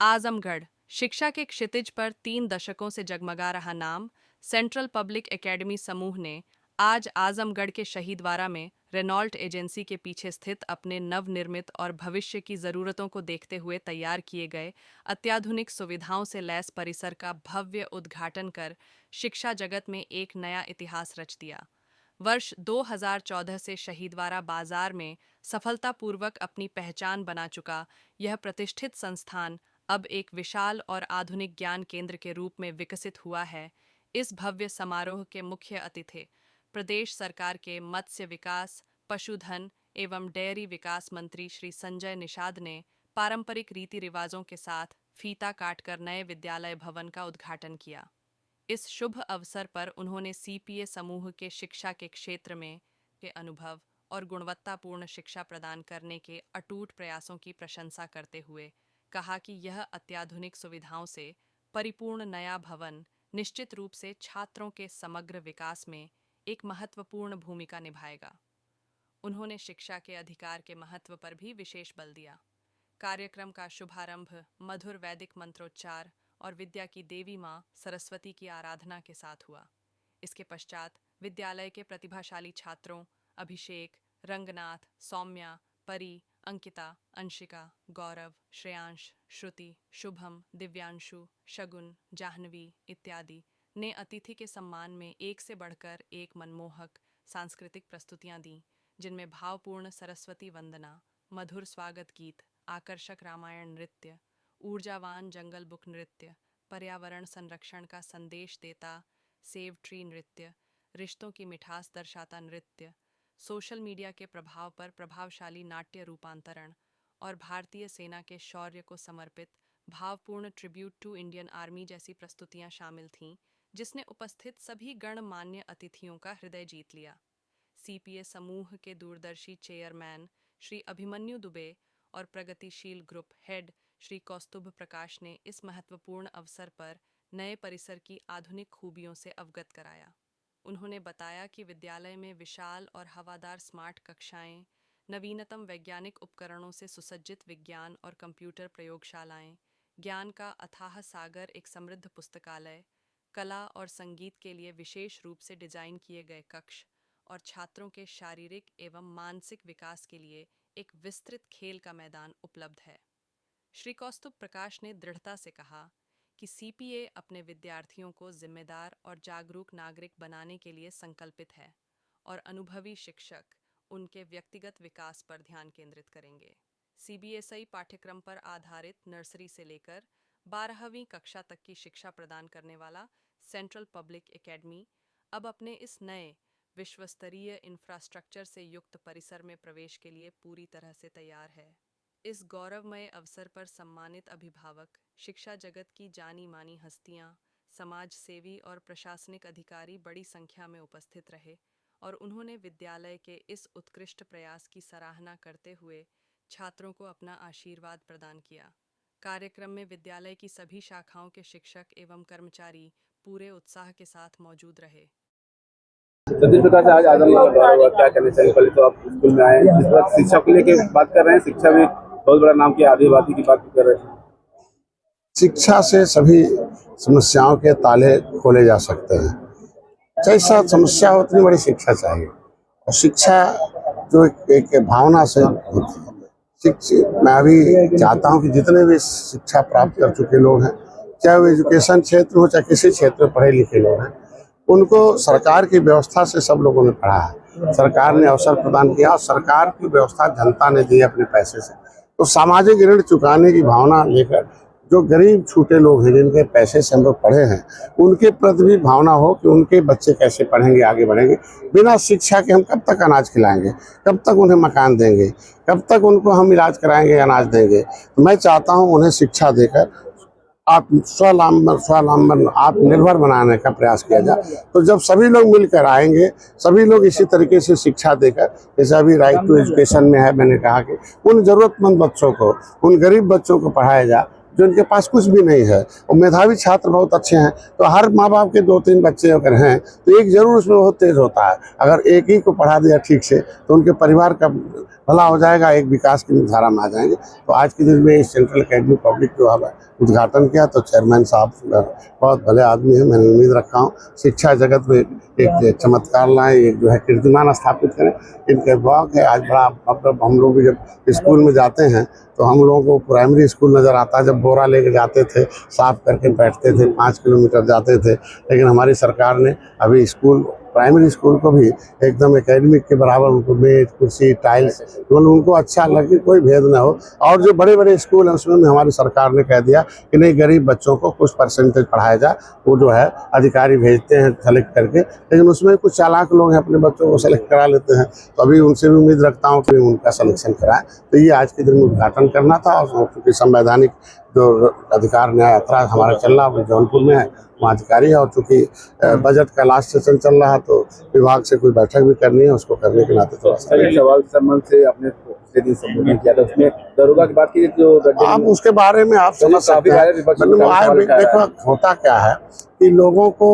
आजमगढ़, शिक्षा के क्षितिज पर 3 दशकों से जगमगा रहा नाम सेंट्रल पब्लिक एकेडमी समूह ने आज आजमगढ़ के शहीदवारा में रेनॉल्ट एजेंसी के पीछे स्थित अपने नवनिर्मित और भविष्य की ज़रूरतों को देखते हुए तैयार किए गए अत्याधुनिक सुविधाओं से लैस परिसर का भव्य उद्घाटन कर शिक्षा जगत में एक नया इतिहास रच दिया। वर्ष 2014 से शहीदवारा बाजार में सफलतापूर्वक अपनी पहचान बना चुका यह प्रतिष्ठित संस्थान अब एक विशाल और आधुनिक ज्ञान केंद्र के रूप में विकसित हुआ है। इस भव्य समारोह के मुख्य अतिथि प्रदेश सरकार के मत्स्य विकास, पशुधन एवं डेयरी विकास मंत्री श्री संजय निषाद ने पारंपरिक रीति रिवाजों के साथ फीता काटकर नए विद्यालय भवन का उद्घाटन किया। इस शुभ अवसर पर उन्होंने सीपीए समूह के शिक्षा के क्षेत्र में के अनुभव और गुणवत्तापूर्ण शिक्षा प्रदान करने के अटूट प्रयासों की प्रशंसा करते हुए कहा कि यह अत्याधुनिक सुविधाओं से परिपूर्ण नया भवन निश्चित रूप से छात्रों के समग्र विकास में एक महत्वपूर्ण भूमिका निभाएगा। उन्होंने शिक्षा के अधिकार के महत्व पर भी विशेष बल दिया। कार्यक्रम का शुभारंभ मधुर वैदिक मंत्रोच्चार और विद्या की देवी माँ सरस्वती की आराधना के साथ हुआ। इसके पश्चात विद्यालय के प्रतिभाशाली छात्रों अभिषेक, रंगनाथ, सौम्या, परी, अंकिता, अंशिका, गौरव, श्रेयांश, श्रुति, शुभम, दिव्यांशु, शगुन, जाह्नवी इत्यादि ने अतिथि के सम्मान में एक से बढ़कर एक मनमोहक सांस्कृतिक प्रस्तुतियां दी, जिनमें भावपूर्ण सरस्वती वंदना, मधुर स्वागत गीत, आकर्षक रामायण नृत्य, ऊर्जावान जंगल बुक नृत्य, पर्यावरण संरक्षण का संदेश देता सेव ट्री नृत्य, रिश्तों की मिठास दर्शाता नृत्य, सोशल मीडिया के प्रभाव पर प्रभावशाली नाट्य रूपांतरण और भारतीय सेना के शौर्य को समर्पित भावपूर्ण ट्रिब्यूट टू इंडियन आर्मी जैसी प्रस्तुतियां शामिल थीं, जिसने उपस्थित सभी गणमान्य अतिथियों का हृदय जीत लिया। सीपीए समूह के दूरदर्शी चेयरमैन श्री अभिमन्यु दुबे और प्रगतिशील ग्रुप हेड श्री कौस्तुभ प्रकाश ने इस महत्वपूर्ण अवसर पर नए परिसर की आधुनिक खूबियों से अवगत कराया। उन्होंने बताया कि विद्यालय में विशाल और हवादार स्मार्ट कक्षाएं, नवीनतम वैज्ञानिक उपकरणों से सुसज्जित विज्ञान और कंप्यूटर प्रयोगशालाएं, ज्ञान का अथाह सागर, एक समृद्ध पुस्तकालय, कला और संगीत के लिए विशेष रूप से डिजाइन किए गए कक्ष और छात्रों के शारीरिक एवं मानसिक विकास के लिए एक विस्तृत खेल का मैदान उपलब्ध है। श्री कौस्तुभ प्रकाश ने दृढ़ता से कहा कि सीपीए अपने विद्यार्थियों को जिम्मेदार और जागरूक नागरिक बनाने के लिए संकल्पित है और अनुभवी शिक्षक उनके व्यक्तिगत विकास पर ध्यान केंद्रित करेंगे। सीबीएसई पाठ्यक्रम पर आधारित नर्सरी से लेकर 12वीं कक्षा तक की शिक्षा प्रदान करने वाला सेंट्रल पब्लिक एकेडमी अब अपने इस नए विश्वस्तरीय इंफ्रास्ट्रक्चर से युक्त परिसर में प्रवेश के लिए पूरी तरह से तैयार है। इस गौरवमय अवसर पर सम्मानित अभिभावक, शिक्षा जगत की जानी मानी हस्तियां, समाज सेवी और प्रशासनिक अधिकारी बड़ी संख्या में उपस्थित रहे और उन्होंने विद्यालय के इस उत्कृष्ट प्रयास की सराहना करते हुए छात्रों को अपना आशीर्वाद प्रदान किया। कार्यक्रम में विद्यालय की सभी शाखाओं के शिक्षक एवं कर्मचारी पूरे उत्साह के साथ मौजूद रहे। जिस प्रकार से आज आजमगढ़ दौरा हुआ, क्या कहना चाहिए? पहले तो आप स्कूल में आए, इस वक्त शिक्षा को लेकर बात कर रहे हैं। शिक्षा में बहुत बड़ा नाम किया, आदिवासी की बात कर रहे हैं। शिक्षा से सभी समस्याओं के ताले खोले जा सकते हैं। जैसा समस्या हो उतनी बड़ी शिक्षा चाहिए, और शिक्षा जो एक भावना से होती है। मैं अभी चाहता हूं कि जितने भी शिक्षा प्राप्त कर चुके लोग हैं, चाहे वो एजुकेशन क्षेत्र हो चाहे किसी क्षेत्र में पढ़े लिखे लोग हैं, उनको सरकार की व्यवस्था से सब लोगों ने पढ़ा है। सरकार ने अवसर प्रदान किया और सरकार की व्यवस्था जनता ने दी अपने पैसे से। तो सामाजिक ऋण चुकाने की भावना लेकर जो गरीब छूटे लोग हैं, जिनके पैसे से हम लोग पढ़े हैं, उनके प्रति भी भावना हो कि उनके बच्चे कैसे पढ़ेंगे, आगे बढ़ेंगे। बिना शिक्षा के हम कब तक अनाज खिलाएंगे, कब तक उन्हें मकान देंगे, कब तक उनको हम इलाज कराएंगे, अनाज देंगे। तो मैं चाहता हूं उन्हें शिक्षा देकर स्वावलंबन आत्मनिर्भर बनाने का प्रयास किया जाए। तो जब सभी लोग मिलकर आएंगे, सभी लोग इसी तरीके से शिक्षा देकर, जैसे अभी राइट टू एजुकेशन में है, मैंने कहा कि उन जरूरतमंद बच्चों को, उन गरीब बच्चों को पढ़ाया जाए जो इनके पास कुछ भी नहीं है। और मेधावी छात्र बहुत अच्छे हैं, तो हर माँ बाप के 2-3 बच्चे अगर हैं तो एक जरूर उसमें बहुत तेज होता है। अगर एक ही को पढ़ा दिया ठीक से तो उनके परिवार का भला हो जाएगा, एक विकास की धारा में आ जाएंगे। तो आज के दिन में सेंट्रल एकेडमी पब्लिक जो है उद्घाटन किया, तो चेयरमैन साहब बहुत भले आदमी हैं। मैंने उम्मीद रखा हूँ शिक्षा जगत में एक चमत्कार लाएं, एक जो है कीर्तिमान स्थापित करें। इनके ब्लॉक है आज बड़ा, मतलब हम लोग भी जब स्कूल में जाते हैं तो हम लोगों को प्राइमरी स्कूल नज़र आता है, जब बोरा लेके जाते थे साफ करके बैठते थे, 5 किलोमीटर जाते थे। लेकिन हमारी सरकार ने अभी स्कूल, प्राइमरी स्कूल को भी एकदम एकेडमिक के बराबर उनको मेज कुर्सी टाइल्स, मतलब उनको अच्छा लगे, कोई भेद ना हो। और जो बड़े बड़े स्कूल हैं उसमें भी हमारी सरकार ने कह दिया कि नहीं, गरीब बच्चों को कुछ परसेंटेज पढ़ाया जाए। वो जो है अधिकारी भेजते हैं सेलेक्ट करके, लेकिन उसमें कुछ चालाक लोग हैं अपने बच्चों को सेलेक्ट करा लेते हैं। तो अभी उनसे भी उम्मीद रखता हूँ कि उनका सिलेक्शन कराएं। तो ये आज के दिन में उद्घाटन करना था। और क्योंकि संवैधानिक जो अधिकार न्याय यात्रा हमारा चल रहा है जौनपुर में है, वहाँ अधिकारी है। और चूँकि बजट का लास्ट सेशन चल रहा है तो विभाग से कोई बैठक भी करनी है, उसको करने के नाते थोड़ा सा सवाल संबंध से आपने पिछले दिन संबोधन किया था, उसमें दरोगा की बात की जो आप उसके बारे में आप समझ सकते हैं। देखो होता क्या है कि लोगों को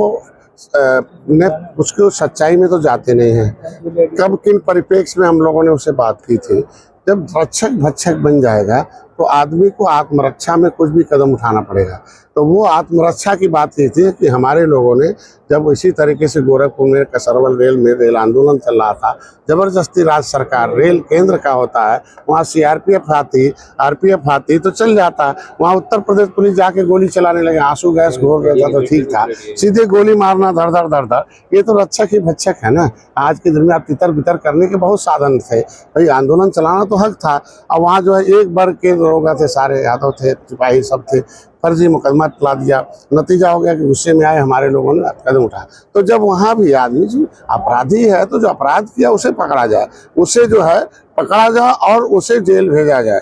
उसको सच्चाई में तो जाते नहीं हैं। कब किन परिप्रेक्ष्य में हम लोगों ने उससे बात की थी, जब रक्षक भक्षक बन जाएगा तो आदमी को आत्मरक्षा में कुछ भी कदम उठाना पड़ेगा। तो वो आत्मरक्षा की बात की थी कि हमारे लोगों ने जब इसी तरीके से गोरखपुर में कसरवल रेल में रेल आंदोलन चल रहा था, जबरदस्ती राज्य सरकार, रेल केंद्र का होता है, वहाँ सीआरपीएफ आती, आरपीएफ आती तो चल जाता। वहाँ उत्तर प्रदेश पुलिस जाके गोली चलाने लगे, आंसू गैस घोर रहता तो ठीक था, सीधे गोली मारना धड़ धड़ धड़ धड़, ये तो रक्षक ही भक्षक है ना। आज के दिन में आप तितर बितर करने के बहुत साधन थे, भाई आंदोलन चलाना तो हक था। अब वहाँ जो है एक वर्ग के लोग थे, सारे यादव थे, सिपाही सब थे, फर्जी मुकदमा चला दिया। नतीजा हो गया कि गुस्से में आए हमारे लोगों ने कदम उठाया। तो जब वहाँ भी आदमी जो अपराधी है तो जो अपराध किया उसे पकड़ा जाए, उसे जो है पकड़ा जाए और उसे जेल भेजा जाए।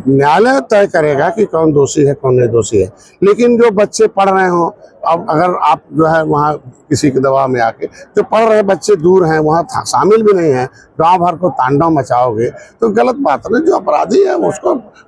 न्यायालय तय करेगा कि कौन दोषी है कौन निर्दोषी है। लेकिन जो बच्चे पढ़ रहे हो, अब अगर आप जो है वहाँ किसी के दबाव में आके, जो पढ़ रहे बच्चे दूर हैं, वहाँ शामिल भी नहीं है, गांव भर को तांडव मचाओगे तो गलत बात है ना। जो अपराधी है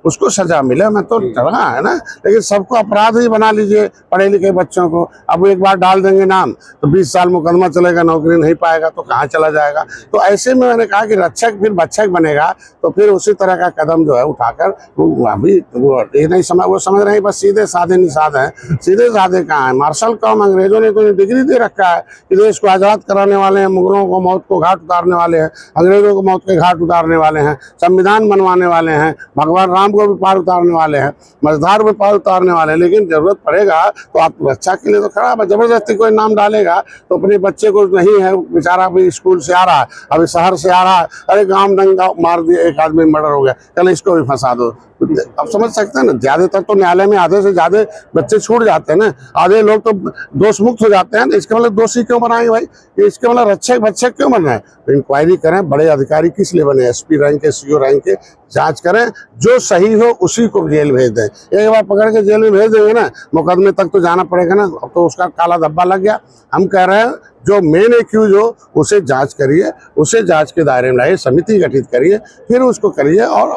उसको सजा मिले, मैं तो डरा है ना। लेकिन सबको अपराधी बना लीजिए, पढ़े लिखे बच्चों को। अब एक बार डाल देंगे नाम तो 20 साल मुकदमा चलेगा, नौकरी नहीं पाएगा तो कहाँ चला जाएगा। तो ऐसे में मैंने कहा कि रक्षक फिर भक्षक बनेगा, तो फिर उसी तरह का कदम जो है उठाकर अभी वो ये नहीं वो समझ रहे हैं बस सीधे साधे निषाद हैं। सीधे साधे कहाँ है? मार्शल कौम अंग्रेजों ने तो डिग्री दे रखा है कि देश को आज़ाद कराने वाले हैं, मुगलों को मौत को घाट उतारने वाले हैं, अंग्रेजों को मौत के घाट उतारने वाले हैं, संविधान बनवाने वाले हैं, भगवान राम को भी पार उतारने वाले हैं, मझधार में पार उतारने वाले हैं। लेकिन जरूरत पड़ेगा तो आत्मरक्षा के लिए तो खड़ा है। जबरदस्ती कोई नाम डालेगा तो अपने बच्चे को नहीं है, बेचारा भी स्कूल से आ रहा है, अभी शहर से आ रहा है, अरे गाँव दंगा मार दिया, एक आदमी मर्डर हो गया, चलो इसको भी फंसा दो। अब समझ सकते हैं ना, ज्यादातर तो न्यायालय में आधे से ज्यादा बच्चे छूट जाते हैं ना, आधे लोग तो दोष मुक्त हो जाते हैं ना। इसके मतलब दोषी क्यों बनाएंगे भाई? ये इसके मतलब रक्षक भक्षक क्यों बन रहे हैं? तो इंक्वायरी करें, बड़े अधिकारी किस लिए बने, एसपी रैंक के, सीओ रैंक के, जांच करें, जो सही हो उसी को जेल भेज दें। एक बार पकड़ के जेल में भेज देंगे ना, मुकदमे तक तो जाना पड़ेगा ना, अब तो उसका काला धब्बा लग गया। हम कह रहे हैं जो मेन एक्यूज हो उसे जांच करिए, उसे जांच के दायरे में लाइए, समिति गठित करिए, फिर उसको करिए और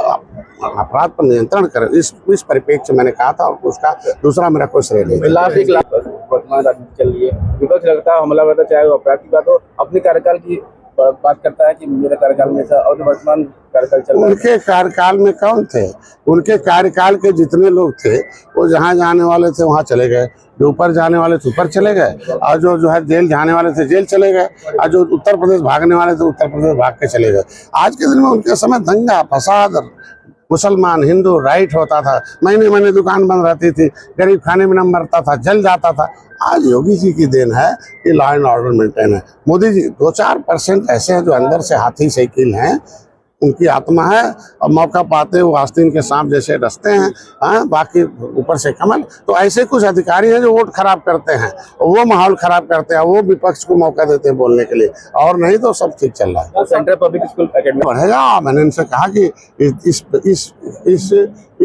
अपराध पर नियंत्रण करें। इस परिप्रेक्ष्य मैंने कहा था, और उसका दूसरा मेरा कोई श्रेय नहीं। लास्ट एक वर्तमान राजनीति चल रही है, विपक्ष लगता है हमला करता, चाहे वो अपराध की बात हो, अपने कार्यकाल की बात करता है कि मेरे कार्यकाल में ऐसा, और वर्तमान कार्यकाल चल रहा है। उनके कार्यकाल में कौन थे? उनके कार्यकाल के जितने लोग थे वो जहाँ जाने वाले थे वहाँ चले गए, जो ऊपर जाने वाले थे ऊपर चले गए, और जो है जेल जाने वाले थे जेल चले गए, और जो उत्तर प्रदेश भागने वाले थे उत्तर प्रदेश भाग के चले गए। आज के दिन में उनके समय दंगा फसाद, मुसलमान हिंदू राइट होता था, महीने महीने दुकान बंद रहती थी, गरीब खाने में न मरता था, जल जाता था। आज योगी जी की देन है कि लॉ एंड ऑर्डर मेंटेन है। मोदी जी 2-4% ऐसे हैं जो अंदर से हाथी शकील हैं, उनकी आत्मा है, और मौका पाते वो आस्तीन के सांप जैसे डसते हैं, हाँ, बाकी ऊपर से कमल। तो ऐसे कुछ अधिकारी हैं जो वोट खराब करते हैं, वो माहौल खराब करते हैं, वो विपक्ष को मौका देते हैं बोलने के लिए, और नहीं तो सब ठीक चल रहा है। सेंट्रल पब्लिक स्कूल एकेडमी बढ़ेगा। मैंने इनसे कहा कि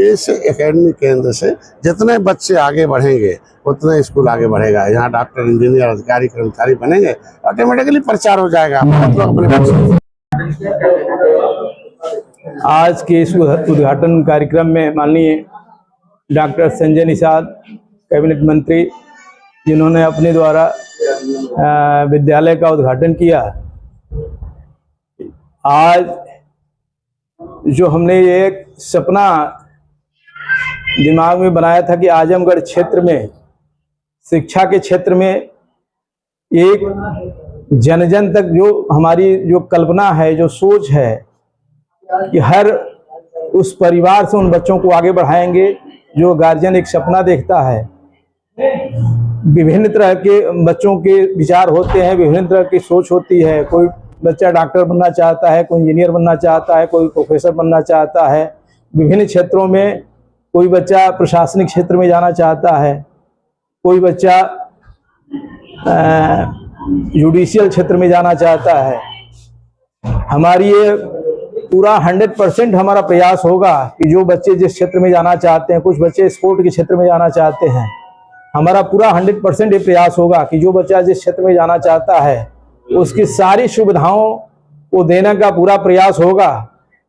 इस एकेडमी केंद्र से जितने बच्चे आगे बढ़ेंगे उतने स्कूल आगे बढ़ेगा। यहाँ डॉक्टर, इंजीनियर, अधिकारी, कर्मचारी बनेंगे, ऑटोमेटिकली प्रचार हो जाएगा। आज के इस उद्घाटन कार्यक्रम में माननीय डॉक्टर संजय निषाद कैबिनेट मंत्री, जिन्होंने अपने द्वारा विद्यालय का उद्घाटन किया। आज जो हमने एक सपना दिमाग में बनाया था कि आजमगढ़ क्षेत्र में शिक्षा के क्षेत्र में एक जन जन तक जो हमारी जो कल्पना है, जो सोच है कि हर उस परिवार से उन बच्चों को आगे बढ़ाएंगे जो गार्जियन एक सपना देखता है। विभिन्न तरह के बच्चों के विचार होते हैं, विभिन्न तरह की सोच होती है। कोई बच्चा डॉक्टर बनना चाहता है, कोई इंजीनियर बनना चाहता है, कोई प्रोफेसर बनना चाहता है। विभिन्न क्षेत्रों में कोई बच्चा प्रशासनिक क्षेत्र में जाना चाहता है, कोई बच्चा जुडिशियल क्षेत्र में जाना चाहता है। हमारी ये पूरा 100% हमारा प्रयास होगा कि जो बच्चे जिस क्षेत्र में जाना चाहते हैं, कुछ बच्चे स्पोर्ट के क्षेत्र में जाना चाहते हैं, हमारा पूरा 100% ये प्रयास होगा कि जो बच्चा जिस क्षेत्र में जाना चाहता है उसकी सारी सुविधाओं को देने का पूरा प्रयास होगा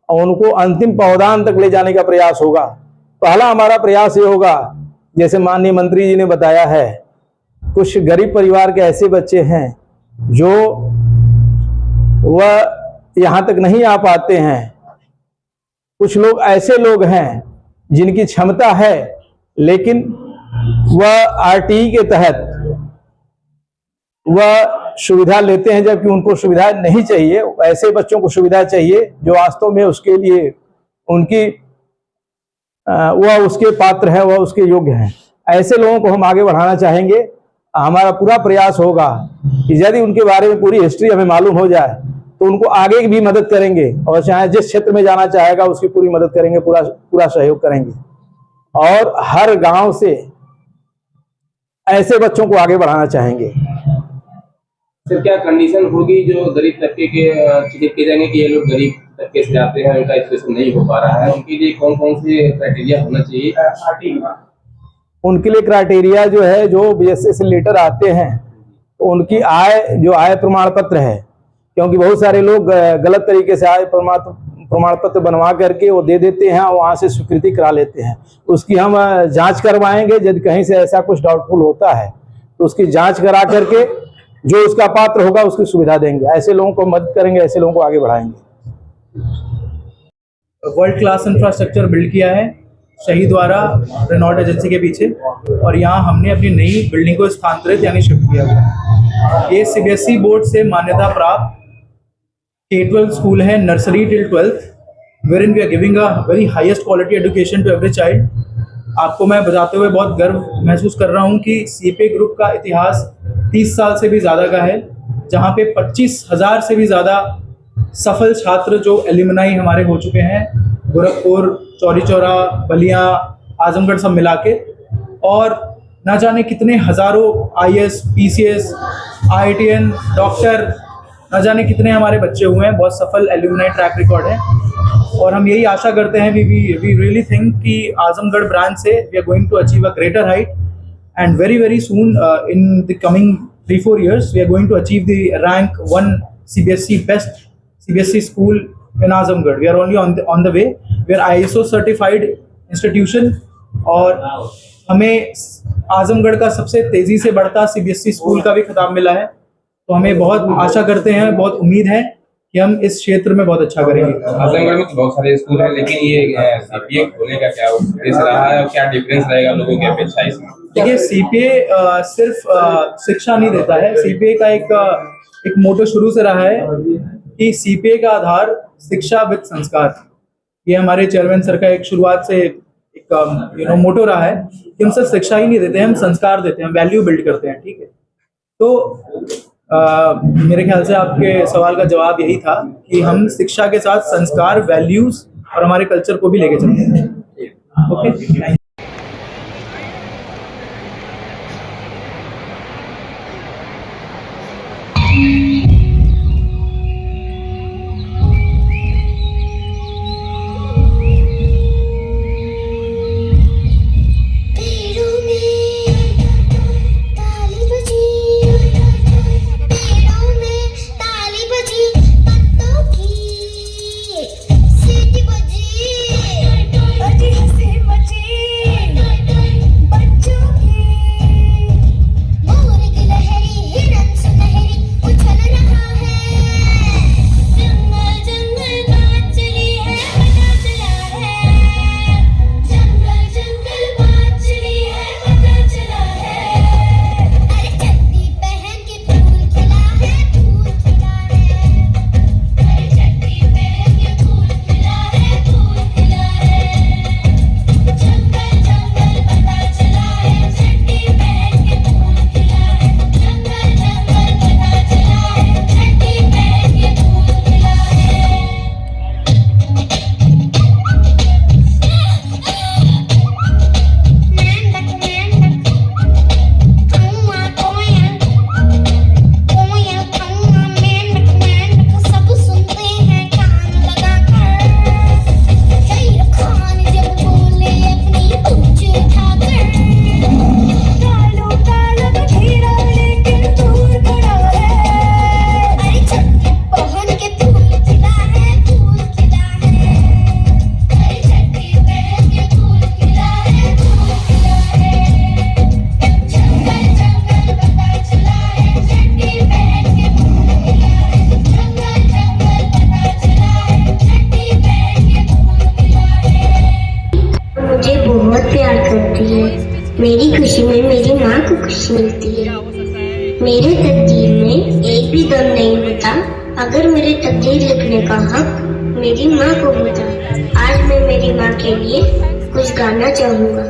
और उनको अंतिम पावदान तक ले जाने का प्रयास होगा। पहला हमारा प्रयास ये होगा, जैसे माननीय मंत्री जी ने बताया है, कुछ गरीब परिवार के ऐसे बच्चे हैं जो वह यहाँ तक नहीं आ पाते हैं। कुछ लोग ऐसे लोग हैं जिनकी क्षमता है लेकिन वह आरटीई के तहत वह सुविधा लेते हैं जबकि उनको सुविधा नहीं चाहिए। ऐसे बच्चों को सुविधा चाहिए जो वास्तव में उसके लिए उनकी वह उसके पात्र है, वह उसके योग्य हैं। ऐसे लोगों को हम आगे बढ़ाना चाहेंगे। हमारा पूरा प्रयास होगा कि यदि उनके बारे में पूरी हिस्ट्री हमें मालूम हो जाए तो उनको आगे भी मदद करेंगे और चाहे जिस क्षेत्र में जाना चाहेगा उसकी पूरी मदद करेंगे, पूरा सहयोग करेंगे और हर गांव से ऐसे बच्चों को आगे बढ़ाना चाहेंगे। सर, क्या कंडीशन होगी जो गरीब तबके के चिन्हित किए जाएंगे कि ये लोग गरीब तबके से जाते हैं, उनका एजुकेशन नहीं हो पा रहा है, उनके लिए कौन कौन से क्राइटेरिया होना चाहिए? उनके लिए क्राइटेरिया जो है, जो बीएससी से लेटर आते हैं तो उनकी आय प्रमाण पत्र है, क्योंकि बहुत सारे लोग गलत तरीके से आय प्रमाण पत्र बनवा करके वो दे देते हैं और वहाँ से स्वीकृति करा लेते हैं। उसकी हम जांच करवाएंगे। यदि कहीं से ऐसा कुछ डाउटफुल होता है तो उसकी जांच करा करके जो उसका पात्र होगा उसकी सुविधा देंगे। ऐसे लोगों को मदद करेंगे, ऐसे लोगों को आगे बढ़ाएंगे। वर्ल्ड क्लास इंफ्रास्ट्रक्चर बिल्ड किया है शहीद द्वारा रेनॉल्ट एजेंसी के पीछे, और यहाँ हमने अपनी नई बिल्डिंग को स्थानांतरित यानी शिफ्ट किया हुआ है। ये सीबीएसई बोर्ड से मान्यता प्राप्त K-12 स्कूल है, nursery till 12th, wherein we are giving a very highest quality education to every child। आपको मैं बताते हुए बहुत गर्व महसूस कर रहा हूँ कि सीपीए ग्रुप का इतिहास 30 साल से भी ज़्यादा का है, जहाँ पे 25,000 से भी ज़्यादा सफल छात्र जो एलिमनाई हमारे हो चुके हैं, गोरखपुर, चौरी चौरा, बलिया, आजमगढ़ सब मिला के, और ना जाने कितने हज़ारों IAS, PCS, IITN, डॉक्टर, ना जाने कितने हमारे बच्चे हुए हैं। बहुत सफल एल्यूमिनाई ट्रैक रिकॉर्ड है और हम यही आशा करते हैं, वी रियली थिंक कि आजमगढ़ ब्रांच से we are going to achieve a greater height and very soon in the coming 3-4 years we are going to achieve the rank 1 CBSE best CBSE school in Azamgarh. We are only on the way, we are ISO certified institution और हमें आजमगढ़ का सबसे तेजी से बढ़ता CBSE school का भी खिताब मिला है। तो हमें बहुत आशा करते हैं, बहुत उम्मीद है कि हम इस क्षेत्र में बहुत अच्छा करेंगे। आजमगढ़ में तो बहुत सारे स्कूल हैं, लेकिन ये सीपीए खोलने का क्या उद्देश्य रहा है और क्या डिफरेंस रहेगा लोगों की अपेक्षा इसमें? देखिए, सीपीए सिर्फ शिक्षा नहीं देता है। सीपीए का एक मोटो शुरू से रहा है कि सीपीए का आधार शिक्षा विद संस्कार। ये हमारे चेयरमैन सर का एक शुरुआत से एक मोटो रहा है कि हम सिर्फ शिक्षा ही नहीं देते हैं, हम संस्कार देते हैं, वैल्यू बिल्ड करते हैं। ठीक है, तो मेरे ख्याल से आपके सवाल का जवाब यही था कि हम शिक्षा के साथ संस्कार, वैल्यूज और हमारे कल्चर को भी लेके चलते हैं। ओके, सीटी बजी, अजी हसीन बजी। है। मेरी खुशी में मेरी माँ को खुशी मिलती है। मेरे तकदीर में एक भी गम नहीं होता अगर मेरे तकदीर लिखने का हक मेरी माँ को होता। आज मैं मेरी माँ के लिए कुछ गाना चाहूँगा।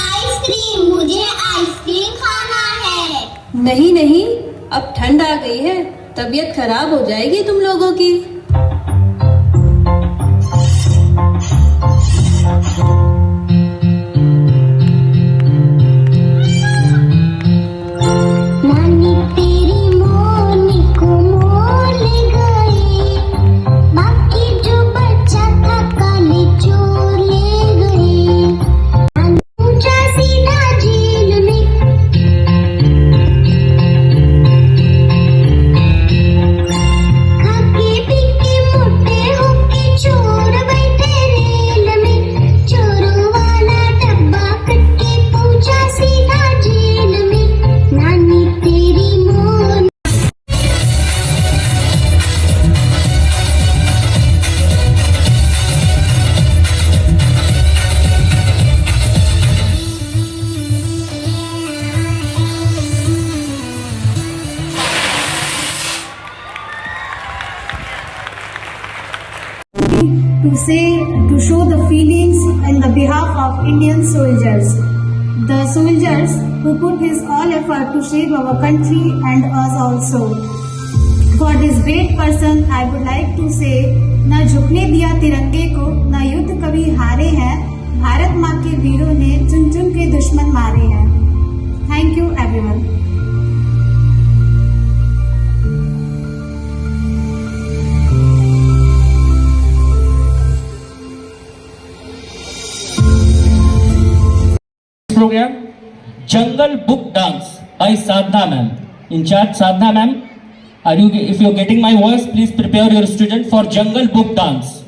आइसक्रीम, मुझे आइसक्रीम खाना है। नहीं नहीं, अब ठंड आ गई है, तबीयत खराब हो जाएगी तुम लोगों की। नानी तेरी मोरनी को मोर ले गई, बाकी जो बच्चा था काले चोर ले गए। ऊंचा सीधा झील में खाके पी के मोटे होके चोर बैठे रेल में। चोरों वाला डब्बा कट के पूछा सीधा जेल में, नानी तेरी मोर। to show the feelings in the behalf of Indian soldiers. The soldiers who put his all effort to save our country and us also. For this great person, I would like to say, न झुकने दिया तिरंगे को, न युद्ध कभी हारे हैं, भारत माँ के वीरों ने चुन चुन के दुश्मन मारे हैं। Thank you everyone. program Jungle Book Dance by Sadhna ma'am. In chat, Sadhna ma'am, if you are getting my voice, please prepare your student for Jungle Book Dance.